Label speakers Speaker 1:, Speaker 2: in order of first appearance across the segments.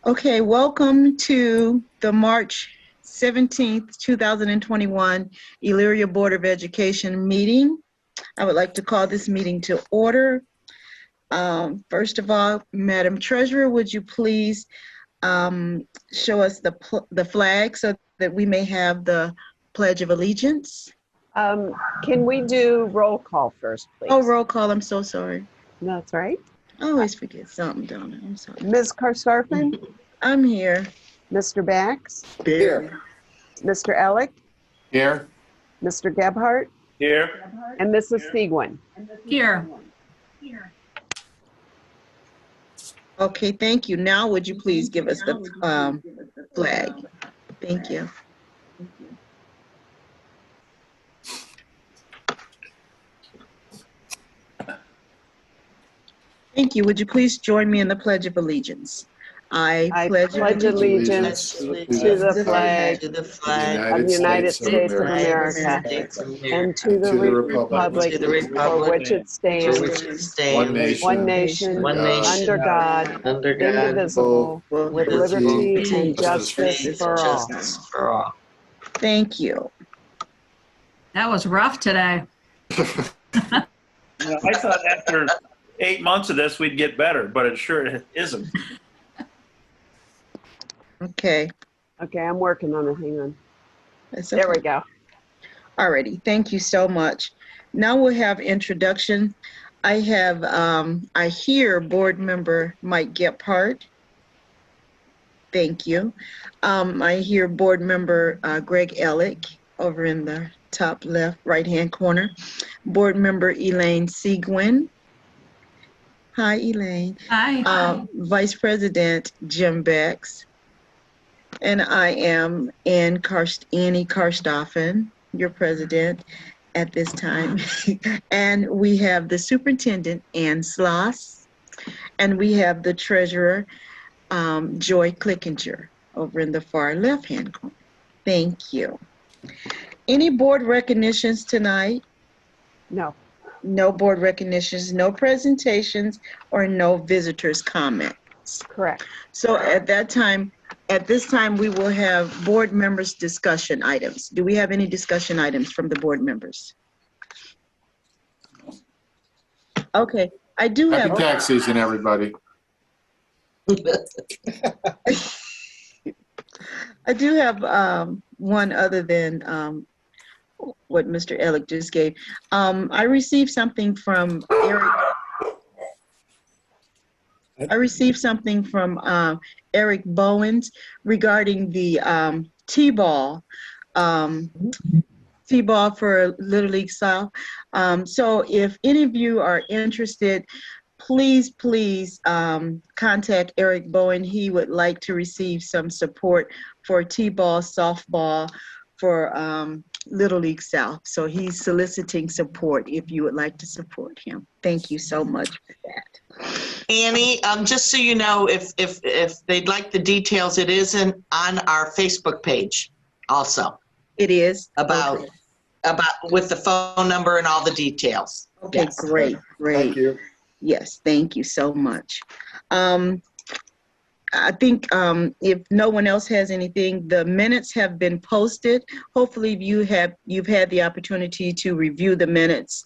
Speaker 1: Okay, welcome to the March 17th, 2021 Elyria Board of Education meeting. I would like to call this meeting to order. First of all, Madam Treasurer, would you please show us the flag so that we may have the Pledge of Allegiance?
Speaker 2: Can we do roll call first, please?
Speaker 1: Oh, roll call, I'm so sorry.
Speaker 2: That's right.
Speaker 1: I always forget something, don't I? I'm sorry.
Speaker 2: Ms. Karstarfin?
Speaker 1: I'm here.
Speaker 2: Mr. Bax?
Speaker 3: Here.
Speaker 2: Mr. Ellick?
Speaker 3: Here.
Speaker 2: Mr. Gebhardt?
Speaker 3: Here.
Speaker 2: And Mrs. Seguin?
Speaker 4: Here.
Speaker 1: Okay, thank you. Now would you please give us the flag? Thank you. Thank you. Would you please join me in the Pledge of Allegiance? I pledge
Speaker 2: allegiance to the flag
Speaker 3: of
Speaker 2: of the United States of America and to the republic for which it stands, one nation, under God, indivisible, with liberty and justice for all.
Speaker 1: Thank you.
Speaker 4: That was rough today.
Speaker 5: I thought after 8 months of this, we'd get better, but it sure isn't.
Speaker 1: Okay.
Speaker 2: Okay, I'm working on it. Hang on.
Speaker 1: That's okay.
Speaker 2: There we go.
Speaker 1: Alrighty. Thank you so much. Now we'll have introduction. I hear Board Member Mike Gebhardt. Thank you. I hear Board Member Greg Ellick over in the top left right-hand corner. Board Member Elaine Seguin. Hi, Elaine.
Speaker 4: Hi.
Speaker 1: Vice President Jim Bex. And I am Annie Karstoffen, your president at this time. And we have the superintendent, Ann Sloss. And we have the treasurer, Joy Clickinger, over in the far left-hand corner. Thank you. Any board recognitions tonight?
Speaker 2: No.
Speaker 1: No board recognitions, no presentations, or no visitors' comments.
Speaker 2: Correct.
Speaker 1: So at this time, we will have board members' discussion items. Do we have any discussion items from the board members? Okay, I do have.
Speaker 3: Happy tax season, everybody.
Speaker 1: I do have one other than what Mr. Ellick just gave. I received something from Eric. Eric Bowens regarding the T-ball for Little League South. So if any of you are interested, please contact Eric Bowen. He would like to receive some support for T-ball, softball for Little League South. So he's soliciting support if you would like to support him. Thank you so much for that.
Speaker 6: Annie, just so you know, if they'd like the details, it is on our Facebook page also.
Speaker 1: It is?
Speaker 6: About with the phone number and all the details.
Speaker 1: Okay, yes. Great.
Speaker 3: Thank you.
Speaker 1: Yes, thank you so much. I think if no one else has anything, the minutes have been posted. Hopefully you've had the opportunity to review the minutes.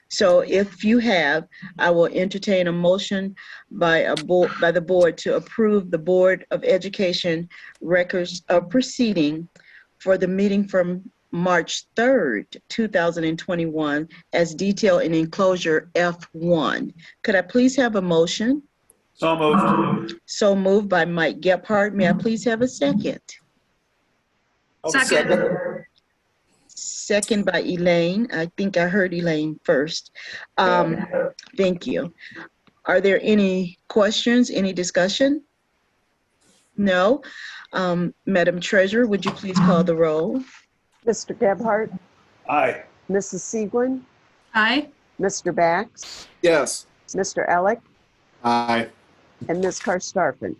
Speaker 1: So if you have, I will entertain a motion by the board to approve the Board of Education records of proceeding for the meeting from March 3rd, 2021 as detailed in enclosure F1. Could I please have a motion?
Speaker 5: So moved.
Speaker 1: So moved by Mike Gebhardt. May I please have a second?
Speaker 4: Second.
Speaker 1: Second by Elaine. I think I heard Elaine first. Thank you. Are there any questions, any discussion? No. Madam Treasurer, would you please call the roll?
Speaker 2: Mr. Gebhardt?
Speaker 5: Aye.
Speaker 2: Mrs. Seguin?
Speaker 4: Aye.
Speaker 2: Mr. Bax?
Speaker 3: Yes.
Speaker 2: Mr. Ellick?
Speaker 3: Aye.
Speaker 2: And Ms. Karstarfin?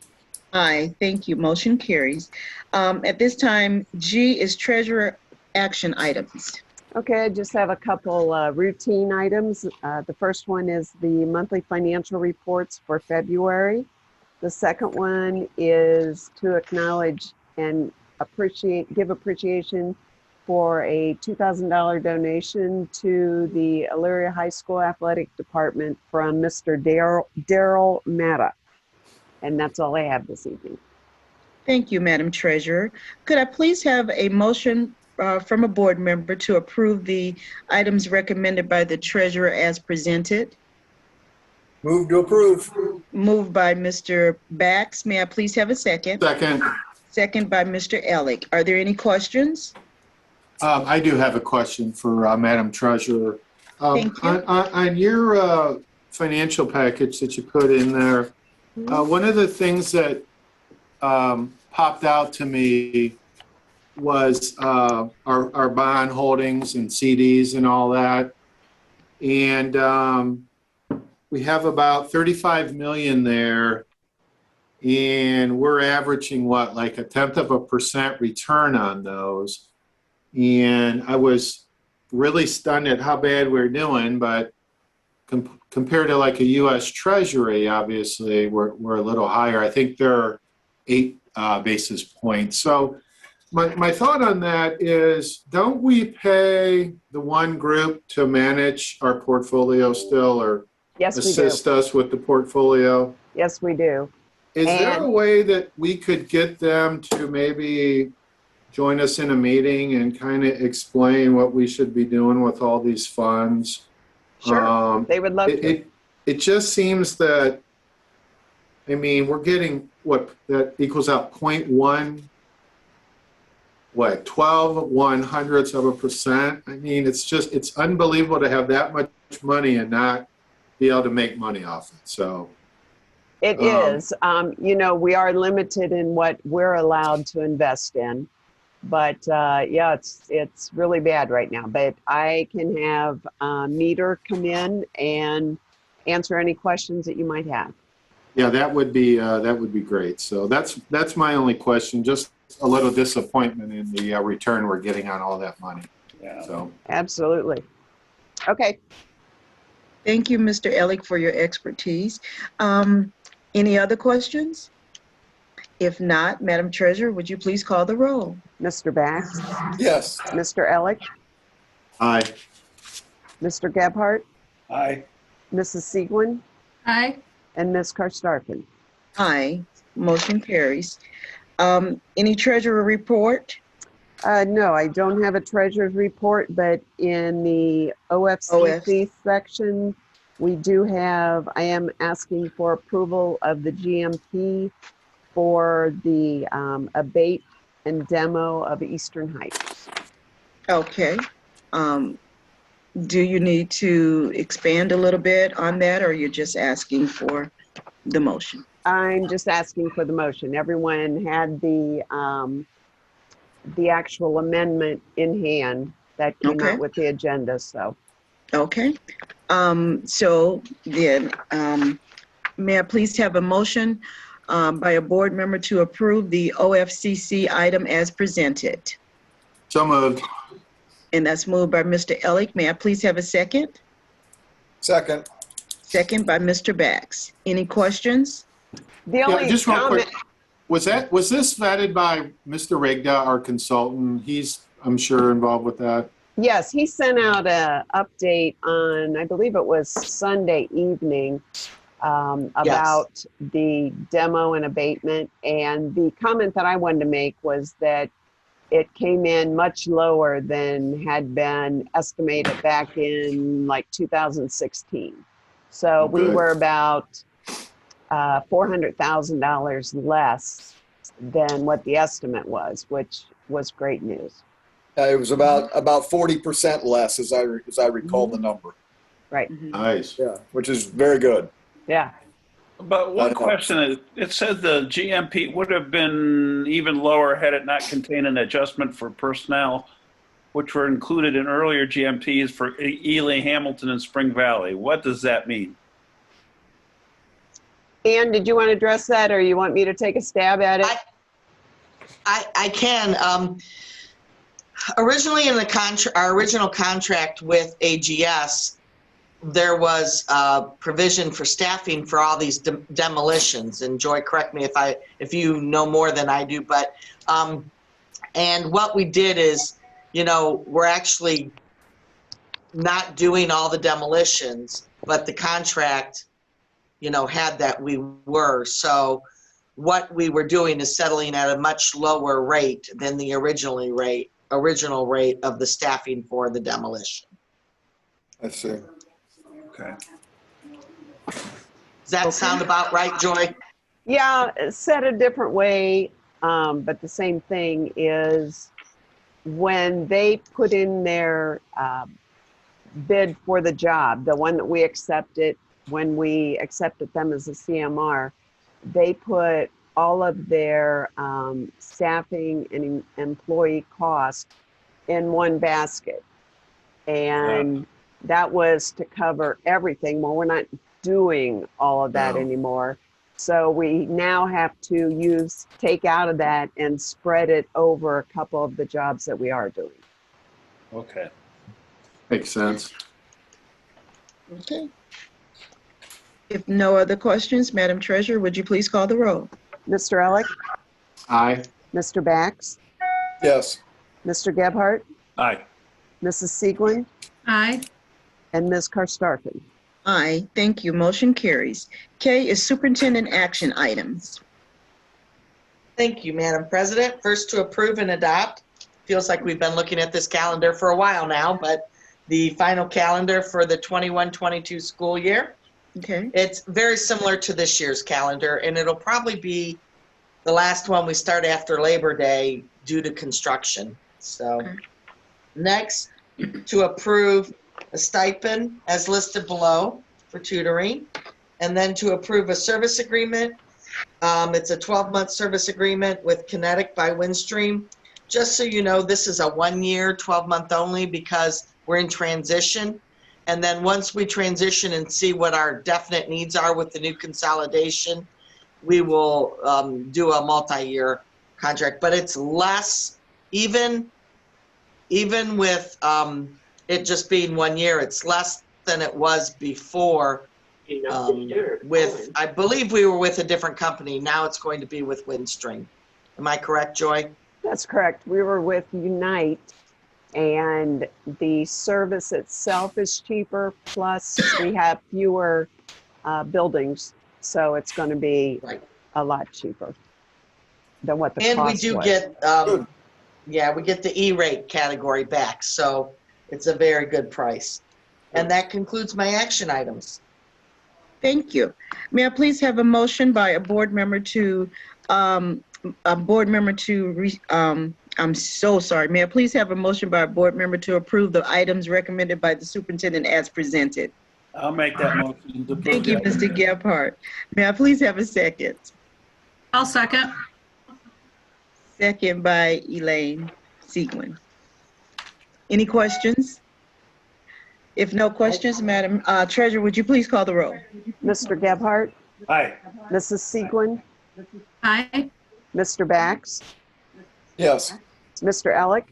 Speaker 1: Aye, thank you. Motion carries. At this time, G is treasurer action items.
Speaker 2: Okay, I just have a couple routine items. The first one is the monthly financial reports for February. The second one is to acknowledge and give appreciation for a $2,000 donation to the Elyria High School Athletic Department from Mr. Daryl Matta. And that's all I have this evening.
Speaker 1: Thank you, Madam Treasurer. Could I please have a motion from a board member to approve the items recommended by the treasurer as presented?
Speaker 7: Move to approve.
Speaker 1: Moved by Mr. Bax. May I please have a second?
Speaker 3: Second.
Speaker 1: Second by Mr. Elick. Are there any questions?
Speaker 3: I do have a question for Madam Treasurer.
Speaker 1: Thank you.
Speaker 3: On your financial package that you put in there, one of the things that popped out to me was our bond holdings and CDs and all that. And we have about 35 million there, and we're averaging what, like 0.1% return on those. And I was really stunned at how bad we're doing, but compared to like a U.S. Treasury, obviously we're a little higher. I think they're 8 basis points. So my thought on that is, don't we pay the one group to manage our portfolio still, or
Speaker 2: Yes, we do.
Speaker 3: assist us with the portfolio?
Speaker 2: Yes, we do.
Speaker 3: Is there a way that we could get them to maybe join us in a meeting and kind of explain what we should be doing with all these funds?
Speaker 2: Sure, they would love to.
Speaker 3: It just seems that, I mean, we're getting what that equals out 0.1, what, 12/100%. I mean, it's unbelievable to have that much money and not be able to make money off it. So
Speaker 2: It is. You know, we are limited in what we're allowed to invest in. But yeah, it's really bad right now. But I can have Meter come in and answer any questions that you might have.
Speaker 3: yeah, that would be great. So that's my only question. Just a little disappointment in the return we're getting on all that money.
Speaker 5: Yeah.
Speaker 3: So
Speaker 2: Absolutely. Okay.
Speaker 1: Thank you, Mr. Elick, for your expertise. Any other questions? If not, Madam Treasurer, would you please call the roll?
Speaker 2: Mr. Bax,
Speaker 7: Yes.
Speaker 2: Mr. Elick,
Speaker 3: aye.
Speaker 2: Mr. Gebhardt,
Speaker 5: Aye.
Speaker 2: Mrs. Seguin,
Speaker 4: Aye.
Speaker 2: and Ms. Karstarpin.
Speaker 1: Aye. Motion carries. Any treasurer report?
Speaker 2: No, I don't have a treasurer's report, but in the OFCC section, we do have, I am asking for approval of the GMP for the abate and demo of Eastern Heights.
Speaker 1: Okay. Do you need to expand a little bit on that, or you're just asking for the motion?
Speaker 2: I'm just asking for the motion. Everyone had the actual amendment in hand that came
Speaker 1: Okay.
Speaker 2: out with the agenda, so.
Speaker 1: Okay. So then, may I please have a motion by a board member to approve the OFCC item as presented?
Speaker 3: So moved.
Speaker 1: And that's moved by Mr. Elick. May I please have a second?
Speaker 7: Second.
Speaker 1: Second by Mr. Bax. Any questions?
Speaker 2: The only
Speaker 3: Just real
Speaker 2: comment,
Speaker 3: quick. Was this vetted by Mr. Rigda, our consultant? He's, I'm sure, involved with that.
Speaker 2: yes, he sent out a update on, I believe it was Sunday evening, about the demo and abatement. And the comment that I wanted to make was that it came in much lower than had been estimated back in like 2016. So we
Speaker 3: Good.
Speaker 2: were about $400,000 less than what the estimate was, which was great news.
Speaker 7: It was about 40% less, as I recall the number.
Speaker 2: Right.
Speaker 3: Nice.
Speaker 7: Yeah, which is very good.
Speaker 2: Yeah.
Speaker 5: But one question is, it said the GMP would have been even lower had it not contained an adjustment for personnel, which were included in earlier GMPs for Ely, Hamilton, and Spring Valley. What does that mean?
Speaker 2: Ann, did you want to address that, or you want me to take a stab at it?
Speaker 6: I can. Originally in the our original contract with AGS, there was provision for staffing for all these demolitions. And Joy, correct me if you know more than I do, but and what we did is, you know, we're actually not doing all the demolitions, but the contract, you know, had that we were. So what we were doing is settling at a much lower rate than the original rate of the staffing for the demolition.
Speaker 7: I see.
Speaker 5: Okay.
Speaker 6: Does that sound about right, Joy?
Speaker 2: Yeah, said a different way, but the same thing is when they put in their bid for the job, the one that we accepted when we accepted them as a CMR, they put all of their staffing and employee costs in one basket. And that was to cover everything. Well, we're not doing all of that anymore. So we now have to take out of that and spread it over a couple of the jobs that we are doing.
Speaker 5: Okay.
Speaker 3: Makes sense.
Speaker 1: Okay. If no other questions, Madam Treasurer, would you please call the roll?
Speaker 2: Mr. Elick,
Speaker 3: Aye.
Speaker 2: Mr. Bax,
Speaker 7: Yes.
Speaker 2: Mr. Gebhardt,
Speaker 5: Aye.
Speaker 2: Mrs. Sieglin,
Speaker 4: Aye.
Speaker 2: and Ms. Karstafen.
Speaker 1: Aye, thank you. Motion carries. K is superintendent action items.
Speaker 6: Thank you, Madam President. First, to approve and adopt. Feels like we've been looking at this calendar for a while now, but the final calendar for the 21-22 school year.
Speaker 1: Okay.
Speaker 6: It's very similar to this year's calendar, and it'll probably be the last one we start after Labor Day due to construction. So next, to approve a stipend as listed below for tutoring, and then to approve a service agreement. It's a 12-month service agreement with Kinetic by Windstream. Just so you know, this is a 1-year, 12-month only because we're in transition. And then once we transition and see what our definite needs are with the new consolidation, we will do a multi-year contract. But it's less, even with it just being 1 year, it's less than it was before. I believe we were with a different company. Now it's going to be with Windstream. Am I correct, Joy?
Speaker 2: That's correct. We were with Unite, and the service itself is cheaper, plus we have fewer buildings, so it's going to be a lot cheaper than what the cost was.
Speaker 6: And we do get, we get the E-rate category back, so it's a very good price. And that concludes my action items.
Speaker 1: Thank you. May I please have a motion by a board member to, I'm so sorry. May I please have a motion by a board member to approve the items recommended by the superintendent as presented?
Speaker 5: I'll make that motion.
Speaker 1: Thank you, Mr. Gebhardt. May I please have a second?
Speaker 4: I'll second.
Speaker 1: Second by Elaine Sieglin. Any questions? If no questions, Madam Treasurer, would you please call the roll?
Speaker 2: Mr. Gebhardt,
Speaker 5: Aye.
Speaker 2: Mrs. Sieglin,
Speaker 4: Aye.
Speaker 2: Mr. Bax,
Speaker 7: Yes.
Speaker 2: Mr. Elick,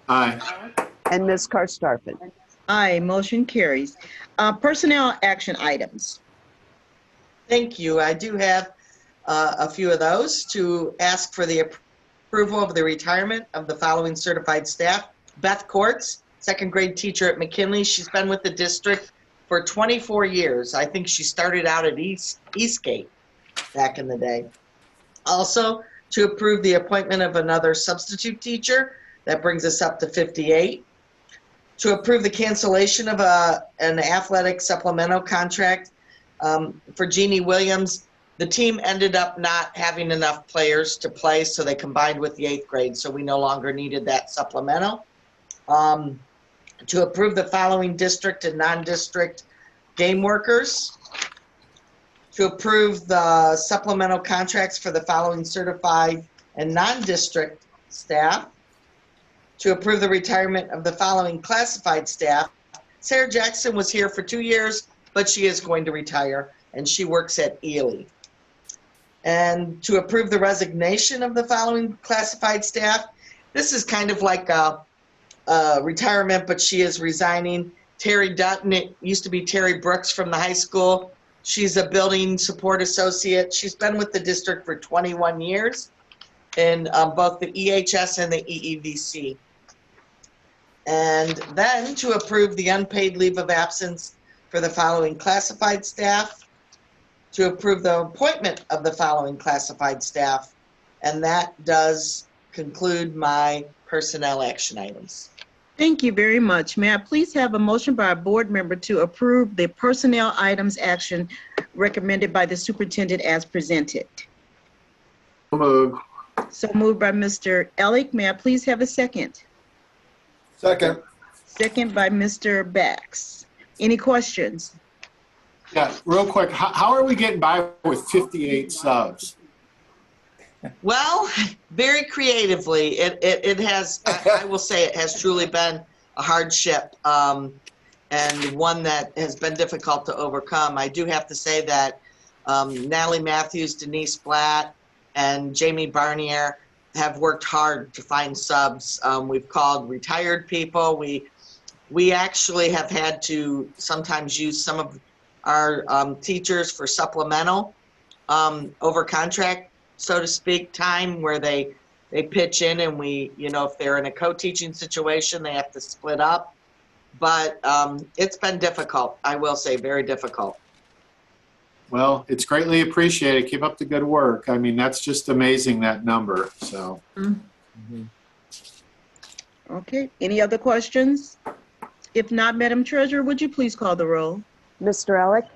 Speaker 3: Aye.
Speaker 2: and Ms. Karstafen.
Speaker 1: Aye, motion carries. Personnel action items.
Speaker 6: Thank you. I do have a few of those to ask for the approval of the retirement of the following certified staff. Beth Courts, second grade teacher at McKinley. She's been with the district for 24 years. I think she started out at Eastgate back in the day. Also, to approve the appointment of another substitute teacher. That brings us up to 58. To approve the cancellation of an athletic supplemental contract for Jeannie Williams. The team ended up not having enough players to play, so they combined with the 8th grade, so we no longer needed that supplemental. To approve the following district and non-district game workers. To approve the supplemental contracts for the following certified and non-district staff. To approve the retirement of the following classified staff. Sarah Jackson was here for 2 years, but she is going to retire, and she works at Ely. And to approve the resignation of the following classified staff. This is kind of like a retirement, but she is resigning. Terry Dutton, it used to be Terry Brooks from the high school. She's a building support associate. She's been with the district for 21 years in both the EHS and the EEVC. And then to approve the unpaid leave of absence for the following classified staff, to approve the appointment of the following classified staff. And that does conclude my personnel action items.
Speaker 1: Thank you very much. May I please have a motion by a board member to approve the personnel items action recommended by the superintendent as presented?
Speaker 3: So moved.
Speaker 1: So moved by Mr. Elick. May I please have a second?
Speaker 7: Second.
Speaker 1: Second by Mr. Bax. Any questions?
Speaker 3: Yeah, real quick, how are we getting by with 58 subs?
Speaker 6: Well, very creatively. It has, I will say it has truly been a hardship and one that has been difficult to overcome. I do have to say that Natalie Matthews, Denise Blatt, and Jamie Barnier have worked hard to find subs. We've called retired people. We actually have had to sometimes use some of our teachers for supplemental over contract, so to speak, time where they pitch in and we, you know, if they're in a co-teaching situation, they have to split up. But it's been difficult, I will say, very difficult.
Speaker 3: Well, it's greatly appreciated. Keep up the good work. I mean, that's just amazing, that number, so.
Speaker 1: Okay, any other questions? If not, Madam Treasurer, would you please call the roll?
Speaker 2: Mr. Elick,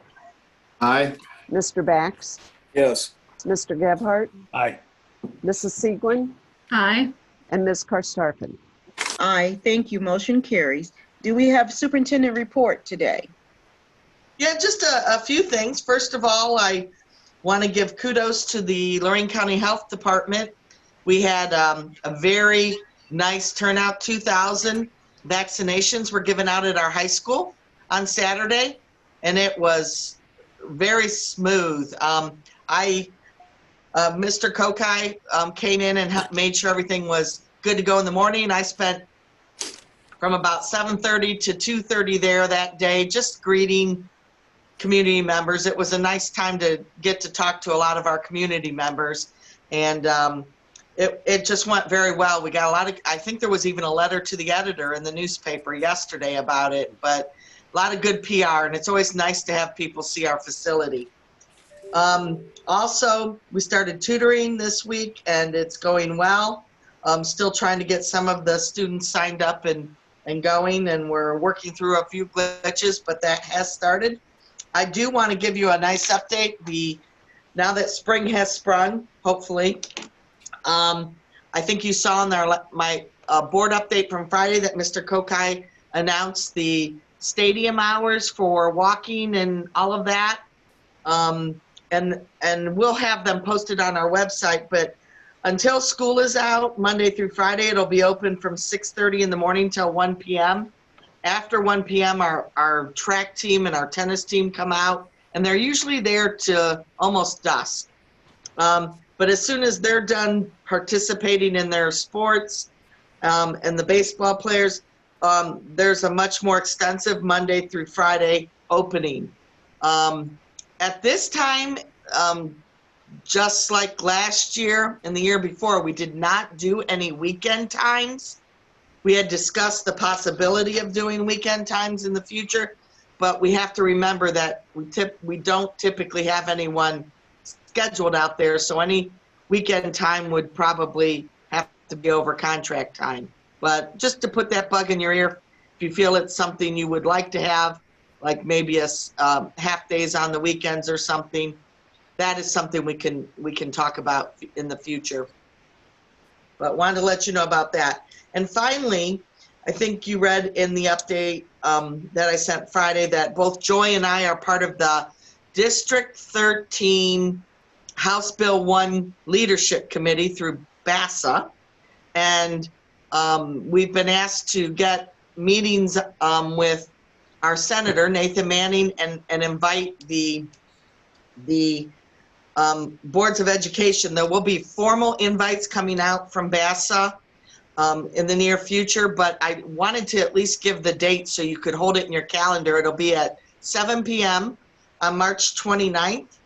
Speaker 3: Aye.
Speaker 2: Mr. Bax,
Speaker 7: Yes.
Speaker 2: Mr. Gebhardt,
Speaker 5: Aye.
Speaker 2: Mrs. Siegwin,
Speaker 4: Aye.
Speaker 2: and Ms. Karstafen.
Speaker 1: Aye, thank you. Motion carries. Do we have superintendent report today?
Speaker 6: Yeah, just a few things. First of all, I want to give kudos to the Lorraine County Health Department. We had a very nice turnout. 2,000 vaccinations were given out at our high school on Saturday, and it was very smooth. Mr. Kokai came in and made sure everything was good to go in the morning. I spent from about 7:30 to 2:30 there that day, just greeting community members. It was a nice time to get to talk to a lot of our community members, and it just went very well. We got a lot of, I think there was even a letter to the editor in the newspaper yesterday about it, but a lot of good PR, and it's always nice to have people see our facility. Also, we started tutoring this week, and it's going well. I'm still trying to get some of the students signed up and going, and we're working through a few glitches, but that has started. I do want to give you a nice update. Now that spring has sprung, hopefully, I think you saw in my board update from Friday that Mr. Kokai announced the stadium hours for walking and all of that. And we'll have them posted on our website, but until school is out, Monday through Friday, it'll be open from 6:30 in the morning till 1 p.m. After 1 p.m., our track team and our tennis team come out, and they're usually there to almost dusk. But as soon as they're done participating in their sports and the baseball players, there's a much more extensive Monday through Friday opening. At this time, just like last year and the year before, we did not do any weekend times. We had discussed the possibility of doing weekend times in the future, but we have to remember that we don't typically have anyone scheduled out there, so any weekend time would probably have to be over contract time. But just to put that bug in your ear, if you feel it's something you would like to have, like maybe a half days on the weekends or something, that is something we can talk about in the future. But wanted to let you know about that. And finally, I think you read in the update that I sent Friday that both Joy and I are part of the District 13 House Bill 1 Leadership Committee through BASA. And we've been asked to get meetings with our Senator, Nathan Manning, and invite the boards of education. There will be formal invites coming out from BASA in the near future, but I wanted to at least give the date so you could hold it in your calendar. It'll be at 7 p.m. on March 29th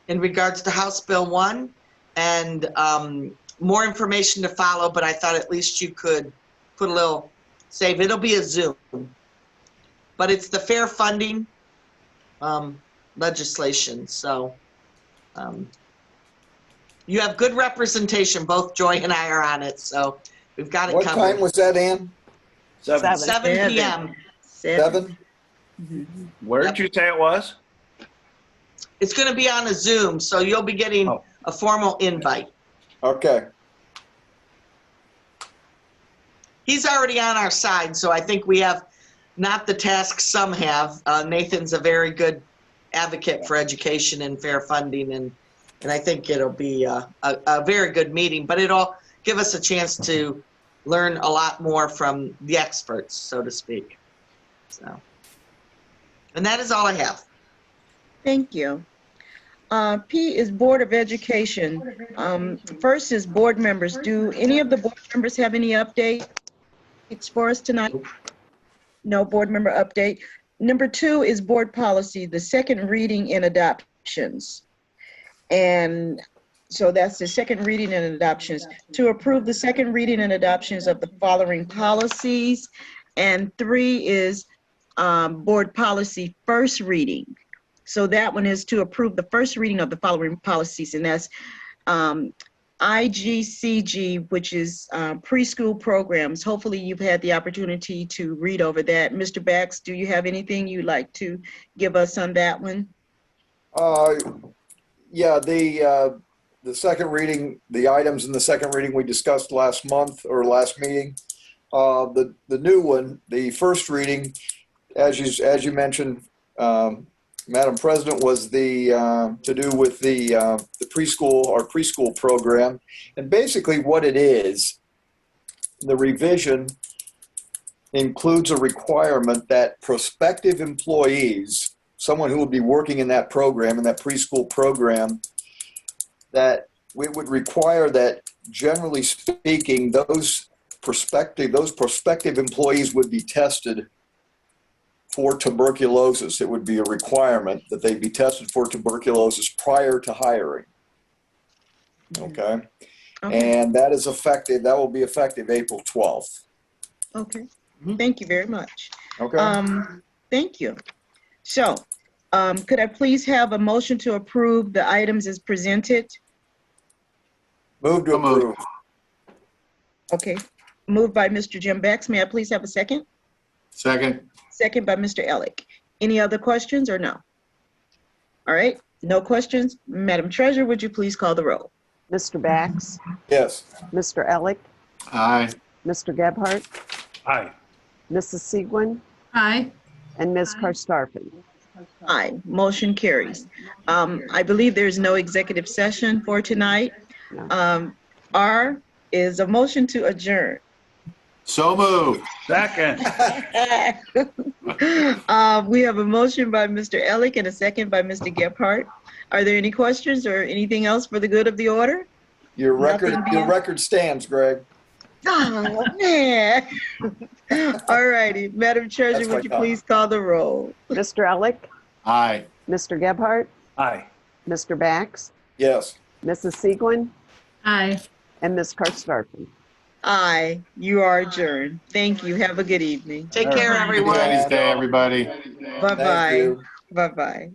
Speaker 6: in regards to House Bill 1, and more information to follow, but I thought at least you could put a little save. It'll be a Zoom, but it's the fair funding legislation. So you have good representation. Both Joy and I are on it, so we've got it
Speaker 7: What
Speaker 6: covered.
Speaker 7: time was that, Ann?
Speaker 6: 7 p.m.
Speaker 7: 7?
Speaker 5: Where did you say it was?
Speaker 6: It's going to be on a Zoom, so you'll be getting a formal invite.
Speaker 7: Okay.
Speaker 6: He's already on our side, so I think we have not the task some have. Nathan's a very good advocate for education and fair funding, and I think it'll be a very good meeting, but it'll give us a chance to learn a lot more from the experts, so to speak. So, and that is all I have.
Speaker 1: Thank you. P is Board of Education. First is board members. Do any of the board members have any updates for us tonight? No board member update. Number 2 is board policy, the second reading and adoptions. And so that's the second reading and adoptions. To approve the second reading and adoptions of the following policies. And 3 is board policy first reading. So that one is to approve the first reading of the following policies, and that's IGCG, which is preschool programs. Hopefully you've had the opportunity to read over that. Mr. Bax, do you have anything you'd like to give us on that one?
Speaker 7: Yeah, the second reading, the items in the second reading we discussed last month or last meeting. The new one, the first reading, as you mentioned, Madam President, was the to do with the preschool, our preschool program. And basically what it is, the revision includes a requirement that prospective employees, someone who will be working in that program, in that preschool program, that we would require that, generally speaking, those prospective employees would be tested for tuberculosis. It would be a requirement that they be tested for tuberculosis prior to hiring. Okay. And that is effective, that will be effective April 12th.
Speaker 1: Okay. Thank you very much.
Speaker 7: Okay.
Speaker 1: Thank you. So, could I please have a motion to approve the items as presented?
Speaker 7: Move to approve.
Speaker 1: Okay. Moved by Mr. Jim Bax. May I please have a second?
Speaker 3: Second.
Speaker 1: Second by Mr. Elick. Any other questions or no? All right. No questions. Madam Treasurer, would you please call the roll?
Speaker 2: Mr. Bax?
Speaker 7: Yes.
Speaker 2: Mr. Elick?
Speaker 3: Aye.
Speaker 2: Mr. Gebhardt?
Speaker 5: Aye.
Speaker 2: Mrs. Seguin?
Speaker 4: Aye.
Speaker 2: And Ms. Karstafen?
Speaker 1: Aye. Motion carries. I believe there's no executive session for tonight. R is a motion to adjourn.
Speaker 3: So moved.
Speaker 5: Second.
Speaker 1: We have a motion by Mr. Elick and a second by Mr. Gebhardt. Are there any questions or anything else for the good of the order?
Speaker 7: Your record stands, Greg.
Speaker 1: Oh, man. All righty. Madam Treasurer, would you please call the roll?
Speaker 2: Mr. Elick?
Speaker 3: Aye.
Speaker 2: Mr. Gebhardt?
Speaker 5: Aye.
Speaker 2: Mr. Bax?
Speaker 7: Yes.
Speaker 2: Mrs. Seguin?
Speaker 4: Aye.
Speaker 2: And Ms. Karstafen?
Speaker 1: Aye. You are adjourned. Thank you. Have a good evening.
Speaker 6: Take care, everyone.
Speaker 3: Happy Day, everybody.
Speaker 1: Bye-bye.
Speaker 7: Thank you.
Speaker 1: Bye-bye.